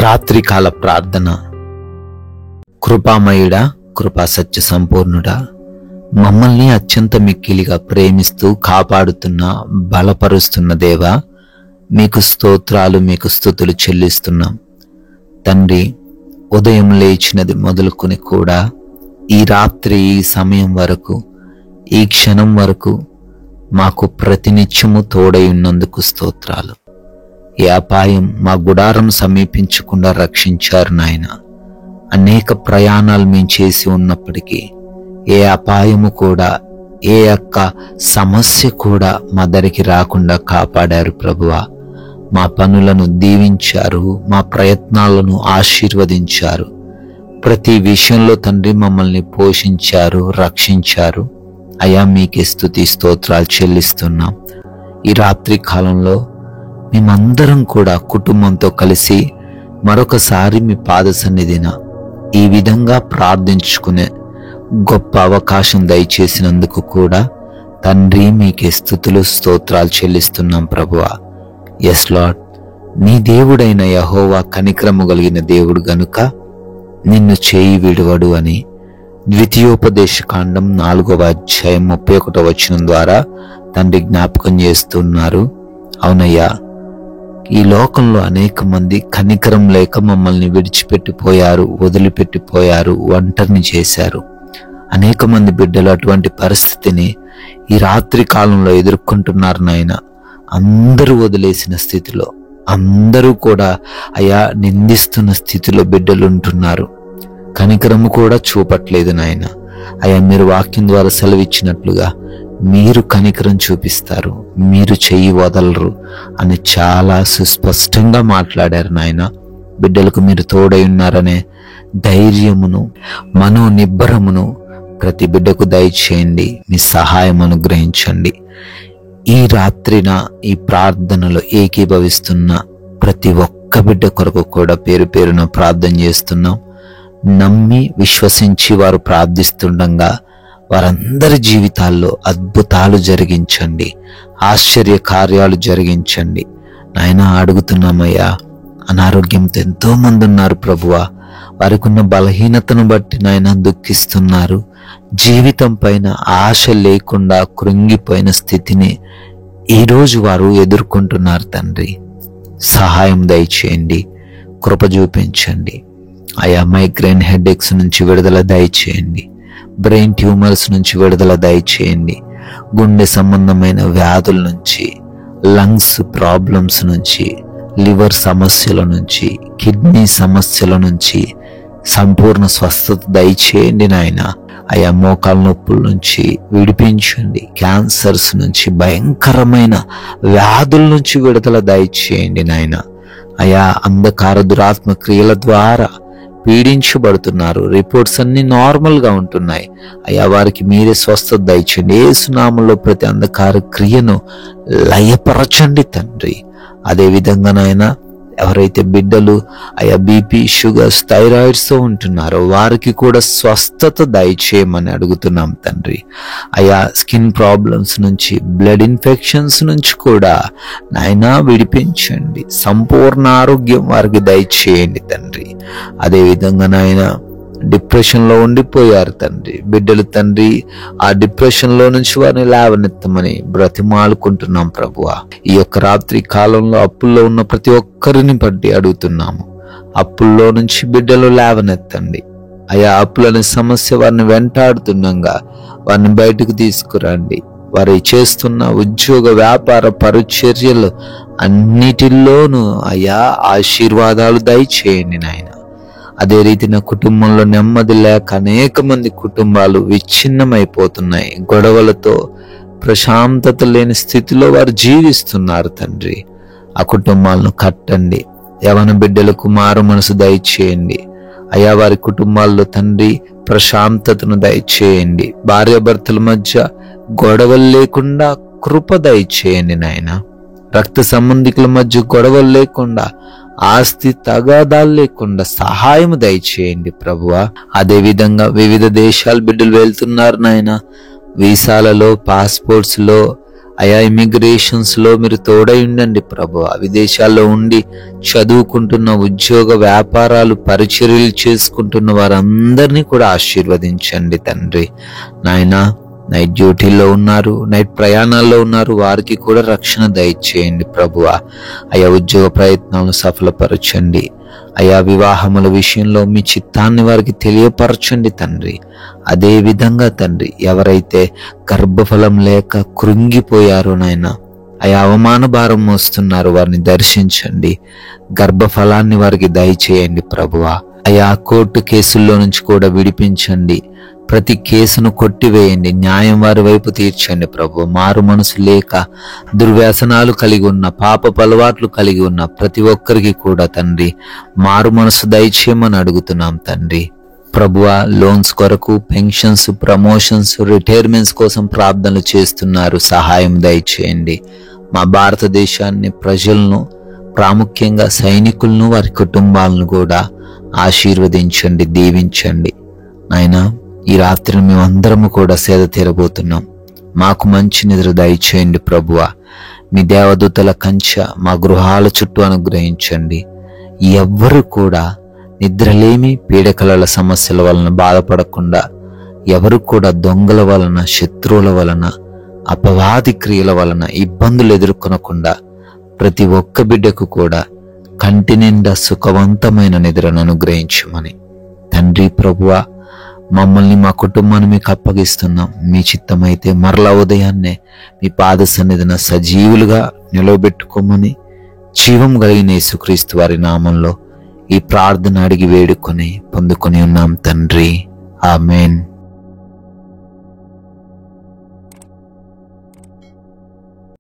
రాత్రికాల ప్రార్థన. కృపామయుడా, కృపా సత్య సంపూర్ణుడా, మమ్మల్ని అత్యంత మిక్కిలిగా ప్రేమిస్తూ కాపాడుతున్న బలపరుస్తున్న దేవా, మీకు స్తోత్రాలు, మీకు స్తుతులు చెల్లిస్తున్నాం తండ్రి. ఉదయం లేచినది మొదలుకొని కూడా ఈ రాత్రి ఈ సమయం వరకు, ఈ క్షణం వరకు మాకు ప్రతినిత్యము తోడై ఉన్నందుకు స్తోత్రాలు. ఏ అపాయం మా గుడారం సమీపించకుండా రక్షించారు నాయన. అనేక ప్రయాణాలు మేము చేసి ఉన్నప్పటికీ ఏ అపాయము కూడా, ఏ ఒక్క సమస్య కూడా మా దరికి రాకుండా కాపాడారు ప్రభువా. మా పనులను దీవించారు, మా ప్రయత్నాలను ఆశీర్వదించారు. ప్రతి విషయంలో తండ్రి మమ్మల్ని పోషించారు, రక్షించారు. అయా, మీకే స్తుతి స్తోత్రాలు చెల్లిస్తున్నాం. ఈ రాత్రి కాలంలో మేమందరం కూడా కుటుంబంతో కలిసి మరొకసారి మీ పాద సన్నిధిన ఈ విధంగా ప్రార్థించుకునే గొప్ప అవకాశం దయచేసినందుకు కూడా తండ్రి మీకే స్తుతులు స్తోత్రాలు చెల్లిస్తున్నాం ప్రభువా. ఎస్ లార్డ్, నీ దేవుడైన యెహోవా కనికరము కలిగిన దేవుడు గనుక నిన్ను చేయి విడువడు అని ద్వితీయోపదేశకాండం 4వ అధ్యాయం 31వ వచనం ద్వారా తండ్రి జ్ఞాపకం చేస్తున్నారు. అవునయ్యా, ఈ లోకంలో అనేక మంది కనికరం లేక మమ్మల్ని విడిచిపెట్టిపోయారు, వదిలిపెట్టిపోయారు, ఒంటరిని చేశారు. అనేక మంది బిడ్డలు అటువంటి పరిస్థితిని ఈ రాత్రి కాలంలో ఎదుర్కొంటున్నారు నాయన. అందరూ వదిలేసిన స్థితిలో, అందరూ కూడా అయా నిందిస్తున్న స్థితిలో బిడ్డలు ఉంటున్నారు. కనికరము కూడా చూపట్లేదు నాయన. అయా, మీరు వాక్యం ద్వారా సెలవిచ్చినట్లుగా మీరు కనికరం చూపిస్తారు, మీరు చెయ్యి వదలరు అని చాలా సుస్పష్టంగా మాట్లాడారు నాయన. బిడ్డలకు మీరు తోడై ఉన్నారనే ధైర్యమును, మనోనిబ్బరమును ప్రతి బిడ్డకు దయచేయండి. మీ సహాయం అనుగ్రహించండి. ఈ రాత్రిన ఈ ప్రార్థనలో ఏకీభవిస్తున్న ప్రతి ఒక్క బిడ్డ కొరకు కూడా పేరు పేరున ప్రార్థన చేస్తున్నాం. నమ్మి విశ్వసించి వారు ప్రార్థిస్తుండగా వారందరి జీవితాల్లో అద్భుతాలు జరిగించండి, ఆశ్చర్య కార్యాలు జరిగించండి నాయన. అడుగుతున్నామయ్యా, అనారోగ్యంతో ఎంతో మంది ఉన్నారు ప్రభువా. వారికి ఉన్న బలహీనతను బట్టి నాయన దుఃఖిస్తున్నారు. జీవితం పైన ఆశ లేకుండా కృంగిపోయిన స్థితిని ఈరోజు వారు ఎదుర్కొంటున్నారు తండ్రి. సహాయం దయచేయండి, కృప చూపించండి. ఆయా మైగ్రేన్ హెడేక్స్ నుంచి విడుదల దయచేయండి, బ్రెయిన్ ట్యూమర్స్ నుంచి విడుదల దయచేయండి, గుండె సంబంధమైన వ్యాధుల నుంచి, లంగ్స్ ప్రాబ్లమ్స్ నుంచి, లివర్ సమస్యల నుంచి, కిడ్నీ సమస్యల నుంచి సంపూర్ణ స్వస్థత దయచేయండి నాయన. ఆయా మోకాల నొప్పుల నుంచి విడిపించండి, క్యాన్సర్స్ నుంచి, భయంకరమైన వ్యాధుల నుంచి విడుదల దయచేయండి నాయన. ఆయా అంధకార దురాత్మ క్రియల ద్వారా పీడించబడుతున్నారు, రిపోర్ట్స్ అన్ని నార్మల్ గా ఉంటున్నాయి. అయ్యా, వారికి మీరే స్వస్థత దయచేయండి. యేసు నామములో ప్రతి అంధకార క్రియను లయపరచండి తండ్రి. అదే విధంగా నాయన, ఎవరైతే బిడ్డలు అయా బీపీ, షుగర్స్, థైరాయిడ్స్ తో ఉంటున్నారో వారికి కూడా స్వస్థత దయచేయమని అడుగుతున్నాం తండ్రి. అయా స్కిన్ ప్రాబ్లమ్స్ నుంచి, బ్లడ్ ఇన్ఫెక్షన్స్ నుంచి కూడా నాయన విడిపించండి. సంపూర్ణ ఆరోగ్యం వారికి దయచేయండి తండ్రి. అదే విధంగా నాయన, డిప్రెషన్ లో ఉండిపోయారు తండ్రి బిడ్డలు తండ్రి. ఆ డిప్రెషన్ లో నుంచి వారిని లేవనెత్తమని బ్రతిమాలుకుంటున్నాం ప్రభువా. ఈ యొక్క రాత్రి కాలంలో అప్పుల్లో ఉన్న ప్రతి ఒక్కరిని బట్టి అడుగుతున్నాము, అప్పుల్లో నుంచి బిడ్డలు లేవనెత్తండి. అయా, అప్పులనే సమస్య వారిని వెంటాడుతుండగా వారిని బయటకు తీసుకురండి. వారు చేస్తున్న ఉద్యోగ, వ్యాపార, పరిచర్యలు అన్నిటిలోనూ అయా ఆశీర్వాదాలు దయచేయండి నాయన. అదే రీతి నా కుటుంబంలో నెమ్మది లేక అనేక మంది కుటుంబాలు విచ్ఛిన్నమైపోతున్నాయి. గొడవలతో ప్రశాంతత లేని స్థితిలో వారు జీవిస్తున్నారు తండ్రి. ఆ కుటుంబాలను కట్టండి. యవన బిడ్డలకు మారు మనసు దయచేయండి. అయా, వారి కుటుంబాల్లో తండ్రి ప్రశాంతతను దయచేయండి. భార్యాభర్తల మధ్య గొడవలు లేకుండా కృప దయచేయండి నాయన. రక్త సంబంధికుల మధ్య గొడవలు లేకుండా, ఆస్తి తగాదాలు లేకుండా సహాయం దయచేయండి ప్రభువా. అదే విధంగా వివిధ దేశాల బిడ్డలు వెళ్తున్నారు నాయన. వీసాలలో, పాస్పోర్ట్స్ లో అయా ఇమిగ్రేషన్స్ లో మీరు తోడై ఉండండి ప్రభు. విదేశాల్లో ఉండి చదువుకుంటున్న, ఉద్యోగ వ్యాపారాలు పరిచర్యలు చేసుకుంటున్న వారందరినీ కూడా ఆశీర్వదించండి తండ్రి. నాయనా, నైట్ డ్యూటీల్లో ఉన్నారు, నైట్ ప్రయాణాల్లో ఉన్నారు, వారికి కూడా రక్షణ దయచేయండి ప్రభువా. అయా ఉద్యోగ ప్రయత్నాలను సఫలపరచండి. అయా వివాహముల విషయంలో మీ చిత్తాన్ని వారికి తెలియపరచండి తండ్రి. అదే విధంగా తండ్రి, ఎవరైతే గర్భఫలం లేక కృంగిపోయారో నాయన, అయా అవమాన భారం మోస్తున్నారు, వారిని దర్శించండి. గర్భఫలాన్ని వారికి దయచేయండి ప్రభువా. అయా కోర్టు కేసుల్లో నుంచి కూడా విడిపించండి. ప్రతి కేసును కొట్టివేయండి. న్యాయం వారి వైపు తీర్చండి ప్రభు. మారు మనసు లేక దుర్వ్యసనాలు కలిగి ఉన్న, పాపపు అలవాట్లు కలిగి ఉన్న ప్రతి ఒక్కరికి కూడా తండ్రి మారు మనసు దయచేయమని అడుగుతున్నాం తండ్రి. ప్రభువా, లోన్స్ కొరకు, పెన్షన్స్, ప్రమోషన్స్, రిటైర్మెంట్స్ కోసం ప్రార్థనలు చేస్తున్నారు, సహాయం దయచేయండి. మా భారతదేశాన్ని, ప్రజలను, ప్రాముఖ్యంగా సైనికులను, వారి కుటుంబాలను కూడా ఆశీర్వదించండి, దీవించండి. నాయనా, ఈ రాత్రి మేమందరము కూడా సేద తీరబోతున్నాం. మాకు మంచి నిద్ర దయచేయండి ప్రభువా. మీ దేవదూతల కంచె మా గృహాల చుట్టూ అనుగ్రహించండి. ఎవ్వరు కూడా నిద్రలేమి, పీడకలల సమస్యల వలన బాధపడకుండా, ఎవరు కూడా దొంగల వలన, శత్రువుల వలన, అపవాది క్రియల వలన ఇబ్బందులు ఎదుర్కొనకుండా ప్రతి ఒక్క బిడ్డకు కూడా కంటి నిండా సుఖవంతమైన నిద్రను అనుగ్రహించమని తండ్రి ప్రభువా, మమ్మల్ని, మా కుటుంబాన్ని మీకు అప్పగిస్తున్నాం. మీ చిత్తమైతే మరలా ఉదయాన్నే మీ పాద సన్నిధిన సజీవులుగా నిలవబెట్టుకోమని జీవం కలిగిన యేసుక్రీస్తు వారి నామంలో ఈ ప్రార్థన అడిగి వేడుకొని పొందుకొని ఉన్నాం తండ్రి. ఆమేన్.